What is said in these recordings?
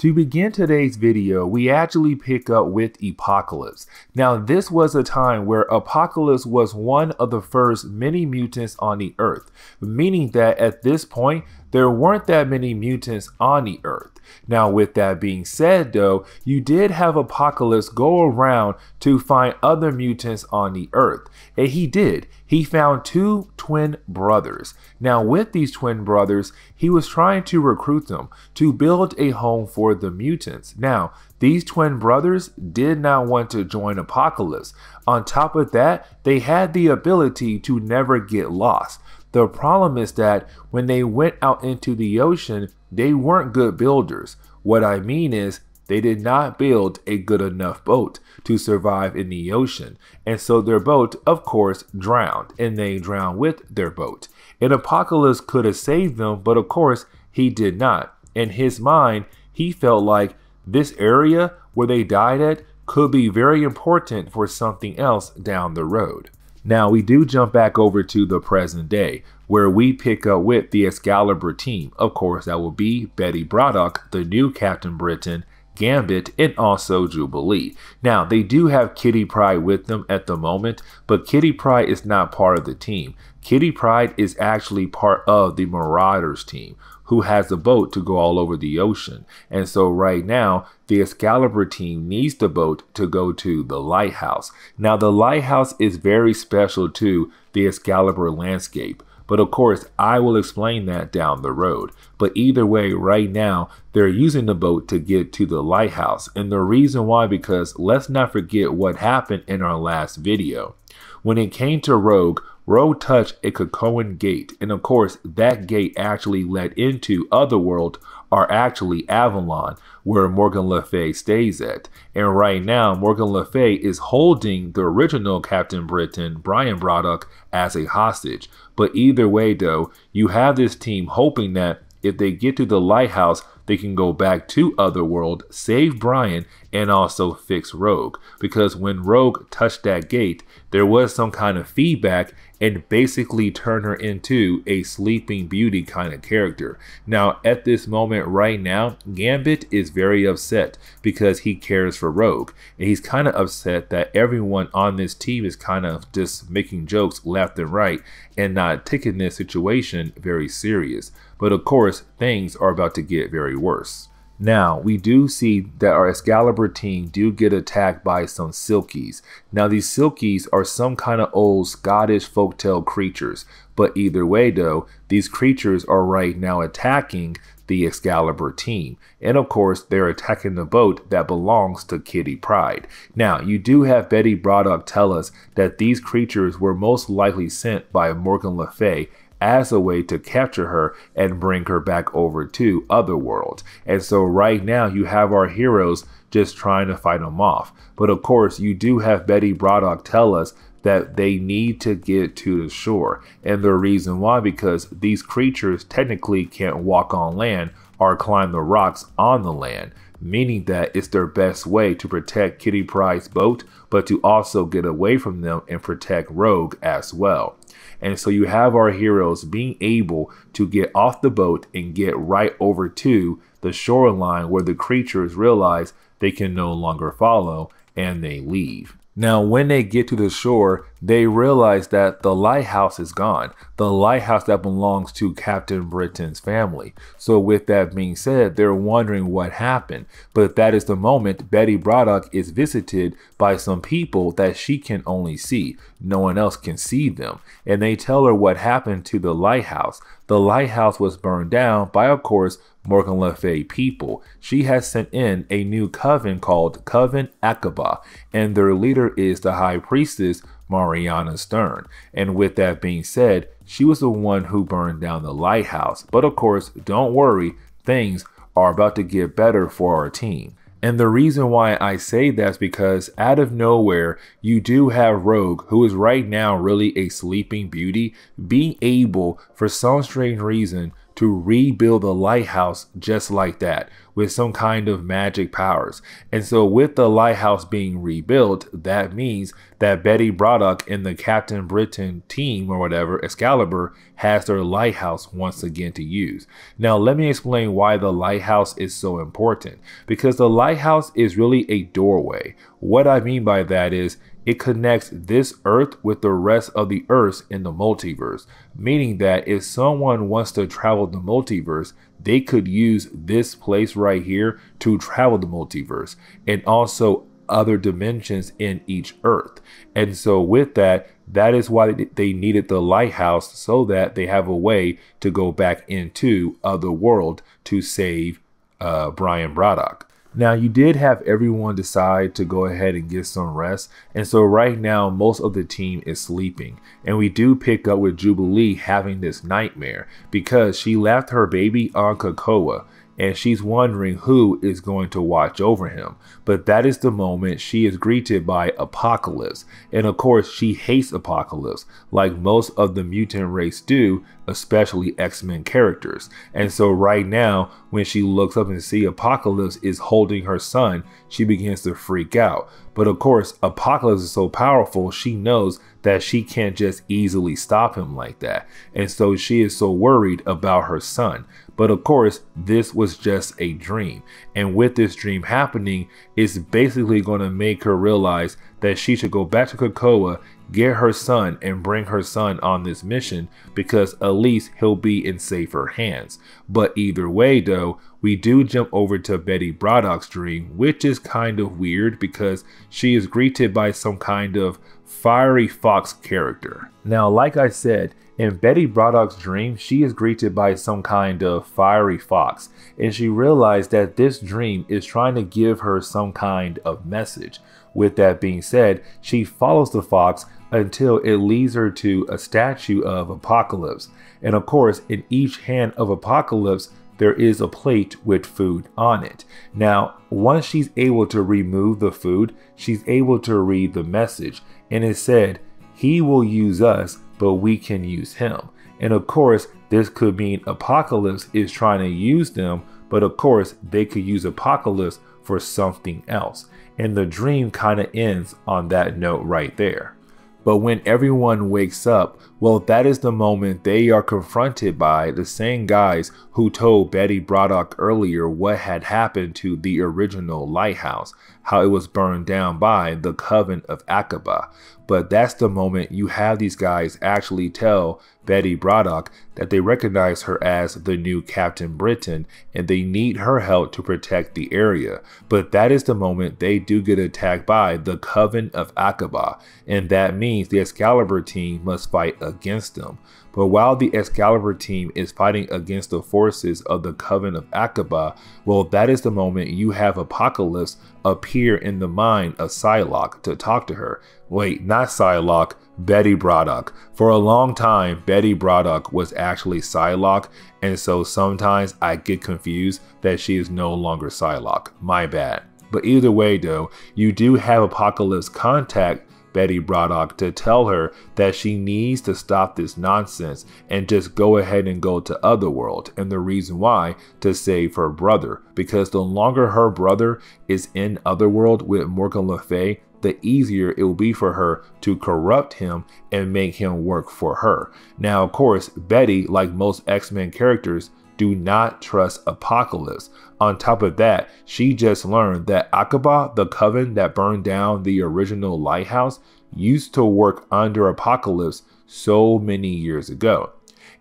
To begin today's video, we actually pick up with Apocalypse. Now, this was a time where Apocalypse was one of the first many mutants on the Earth, meaning that at this point, there weren't that many mutants on the Earth. Now, with that being said, though, you did have Apocalypse go around to find other mutants on the Earth. And he did. He found two twin brothers. Now, with these twin brothers, he was trying to recruit them to build a home for the mutants. Now, these twin brothers did not want to join Apocalypse. On top of that, they had the ability to never get lost. The problem is that when they went out into the ocean, they weren't good builders. What I mean is, they did not build a good enough boat to survive in the ocean. And so their boat, of course, drowned, and they drowned with their boat. And Apocalypse could have saved them, but of course, he did not. In his mind, he felt like this area where they died at could be very important for something else down the road. Now, we do jump back over to the present day, where we pick up with the Excalibur team. Of course, that will be Betty Braddock, the new Captain Britain, Gambit, and also Jubilee. Now, they do have Kitty Pryde with them at the moment, but Kitty Pryde is not part of the team. Kitty Pryde is actually part of the Marauders team, who has a boat to go all over the ocean. And so right now, the Excalibur team needs the boat to go to the Lighthouse. Now, the Lighthouse is very special to the Excalibur landscape. But of course, I will explain that down the road. But either way, right now, they're using the boat to get to the lighthouse. And the reason why, because let's not forget what happened in our last video. When it came to Rogue, Rogue touched a Krakoan gate. And of course, that gate actually led into Otherworld, or actually Avalon, where Morgan Le Fay stays at. And right now, Morgan Le Fay is holding the original Captain Britain, Brian Braddock, as a hostage. But either way, though, you have this team hoping that if they get to the lighthouse, they can go back to Otherworld, save Brian, and also fix Rogue. Because when Rogue touched that gate, there was some kind of feedback and basically turned her into a Sleeping Beauty kind of character. Now, at this moment right now, Gambit is very upset because he cares for Rogue. And he's kind of upset that everyone on this team is kind of just making jokes left and right and not taking this situation very serious. But of course, things are about to get very worse. Now, we do see that our Excalibur team do get attacked by some Silkies. Now, these Silkies are some kind of old Scottish folktale creatures. But either way, though, these creatures are right now attacking the Excalibur team. And of course, they're attacking the boat that belongs to Kitty Pryde. Now, you do have Betty Braddock tell us that these creatures were most likely sent by Morgan Le Fay as a way to capture her and bring her back over to Otherworld. And so right now you have our heroes just trying to fight them off. But of course, you do have Betty Braddock tell us that they need to get to the shore. And the reason why, because these creatures technically can't walk on land or climb the rocks on the land, meaning that it's their best way to protect Kitty Pryde's boat, but to also get away from them and protect Rogue as well. And so you have our heroes being able to get off the boat and get right over to the shoreline where the creatures realize they can no longer follow and they leave. Now, when they get to the shore, they realize that the lighthouse is gone. The lighthouse that belongs to Captain Britain's family. So with that being said, they're wondering what happened. But that is the moment Betty Braddock is visited by some people that she can only see. No one else can see them. And they tell her what happened to the lighthouse. The lighthouse was burned down by, of course, Morgan Le Fay people. She has sent in a new coven called Coven Aqaba, and their leader is the High Priestess Mariana Stern. And with that being said, she was the one who burned down the lighthouse. But of course, don't worry, things are about to get better for our team. And the reason why I say that is because out of nowhere, you do have Rogue, who is right now really a Sleeping Beauty, being able, for some strange reason, to rebuild the lighthouse just like that, with some kind of magic powers. And so with the lighthouse being rebuilt, that means that Betty Braddock and the Captain Britain team or whatever, Excalibur, has their lighthouse once again to use. Now let me explain why the lighthouse is so important. Because the lighthouse is really a doorway. What I mean by that is it connects this Earth with the rest of the Earths in the multiverse, meaning that if someone wants to travel the multiverse, they could use this place right here to travel the multiverse, and also other dimensions in each Earth. And so with that, that is why they needed the lighthouse, so that they have a way to go back into other world to save Brian Braddock. Now, you did have everyone decide to go ahead and get some rest, and so right now most of the team is sleeping, and we do pick up with Jubilee having this nightmare because she left her baby on COPPA, and she's wondering who is going to watch over him. But that is the moment she is greeted by Apocalypse, and of course she hates Apocalypse like most of the mutant race do, especially X-Men characters. And so right now when she looks up and sees Apocalypse is holding her son, she begins to freak out. But of course Apocalypse is so powerful, she knows that she can't just easily stop him like that, and so she is so worried about her son. But of course, this was just a dream. And with this dream happening, it's basically going to make her realize that she should go back to COPPA, get her son, and bring her son on this mission, because at least he'll be in safer hands. But either way though, we do jump over to Betty Braddock's dream, which is kind of weird because she is greeted by some kind of fiery fox character. Now, like I said, in Betty Braddock's dream, she is greeted by some kind of fiery fox, and she realized that this dream is trying to give her some kind of message. With that being said, she follows the fox until it leads her to a statue of Apocalypse. And of course, in each hand of Apocalypse, there is a plate with food on it. Now, once she's able to remove the food, she's able to read the message, and it said, "He will use us, but we can use him." And of course, this could mean Apocalypse is trying to use them, but of course, they could use Apocalypse for something else. And the dream kind of ends on that note right there. But when everyone wakes up, well, that is the moment they are confronted by the same guys who told Betty Braddock earlier what had happened to the original lighthouse, how it was burned down by the Coven of COPPA. But that's the moment you have these guys actually tell Betty Braddock that they recognize her as the new Captain Britain and they need her help to protect the area. But that is the moment they do get attacked by the Coven of COPPA, and that means the Excalibur team must fight against them. But while the Excalibur team is fighting against the forces of the Coven of COPPA, well, that is the moment you have Apocalypse appear in the mind of Psylocke to talk to her. Wait, not Psylocke, Betty Braddock. For a long time, Betty Braddock was actually Psylocke, and so sometimes I get confused that she is no longer Psylocke. My bad. But either way though, you do have Apocalypse contact Betty Braddock to tell her that she needs to stop this nonsense and just go ahead and go to Otherworld, and the reason why, to save her brother, because the longer her brother is in Otherworld with Morgan Le Fay, the easier it will be for her to corrupt him and make him work for her. Now of course, Betty, like most X-Men characters, do not trust Apocalypse. On top of that, she just learned that COPPA, the coven that burned down the original lighthouse, used to work under Apocalypse so many years ago.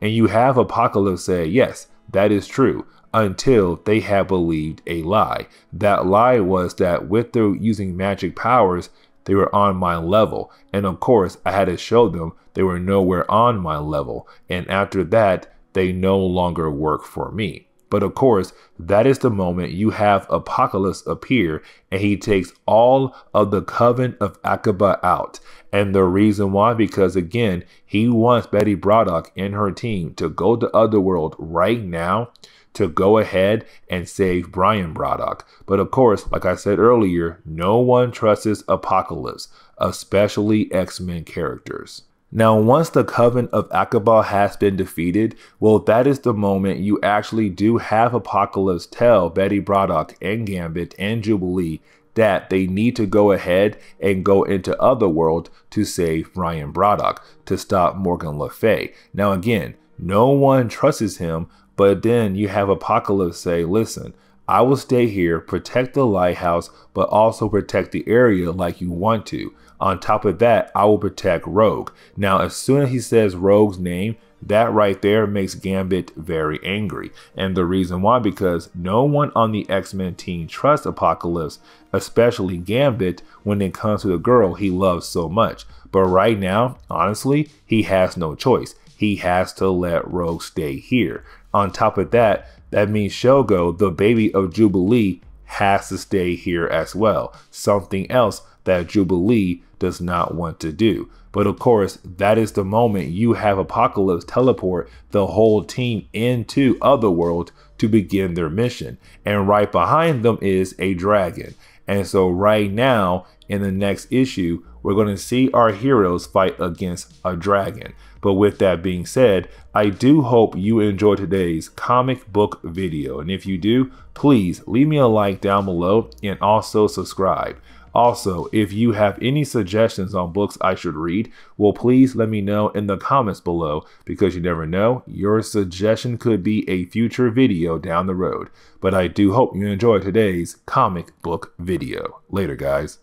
And you have Apocalypse say, yes, that is true, until they had believed a lie. That lie was that with their using magic powers, they were on my level. And of course, I had to show them they were nowhere on my level. And after that, they no longer work for me. But of course, that is the moment you have Apocalypse appear and he takes all of the Coven of COPPA out. And the reason why, because again, he wants Betty Braddock and her team to go to Otherworld right now to go ahead and save Brian Braddock. But of course, like I said earlier, no one trusts Apocalypse, especially X-Men characters. Now, once the Coven of Aqaba has been defeated, well, that is the moment you actually do have Apocalypse tell Betty Braddock and Gambit and Jubilee that they need to go ahead and go into Otherworld to save Ryan Braddock, to stop Morgan Le Fay. Now, again, no one trusts him, but then you have Apocalypse say, listen, I will stay here, protect the lighthouse, but also protect the area like you want to. On top of that, I will protect Rogue. Now, as soon as he says Rogue's name, that right there makes Gambit very angry. And the reason why, because no one on the X-Men team trusts Apocalypse, especially Gambit, when it comes to the girl he loves so much. But right now, honestly, he has no choice. He has to let Rogue stay here. On top of that, that means Shogo, the baby of Jubilee, has to stay here as well. Something else that Jubilee does not want to do. But of course, that is the moment you have Apocalypse teleport the whole team into Otherworld to begin their mission. And right behind them is a dragon. And so right now, in the next issue, we're going to see our heroes fight against a dragon. But with that being said, I do hope you enjoyed today's comic book video. And if you do, please leave me a like down below and also subscribe. Also, if you have any suggestions on books I should read, well, please let me know in the comments below, because you never know, your suggestion could be a future video down the road. But I do hope you enjoyed today's comic book video. Later, guys.